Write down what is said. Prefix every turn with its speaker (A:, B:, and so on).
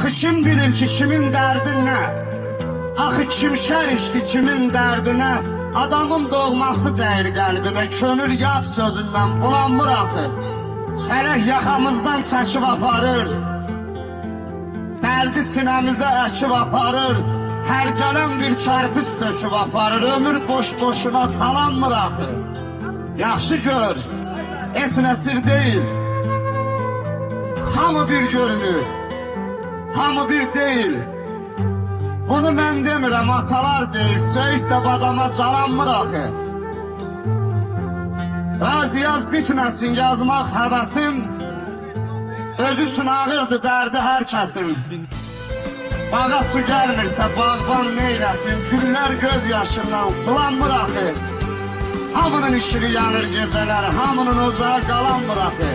A: Axı kim bilir ki kimin dərdin nə? Axı kim şərişdi kimin dərdinə? Adamın doğması dəyir qəlbinə, könül yad sözündən bulanmır axı. Sərək yaxamızdan çəkib aparır, dərdi sinəmizə əkib aparır. Hər gələn bir kərpiç söküb aparır, ömür boş-boşuna talanmır axı. Yaxşı gör, heç nəsir deyil, hamı bir görünür, hamı bir deyil. Bunu mən demirəm, atalar deyir, söyüd də badama calanmır axı. Radiyaz bitməsin, yazmaq həvəsim, öz üçün ağırdı dərdi hər kəsin. Bağa su gəlmirsə bağban neyləsin, güllər göz yaşından sulanmır axı. Hamının işığı yanır gecələr, hamının ocağı qalanmır axı.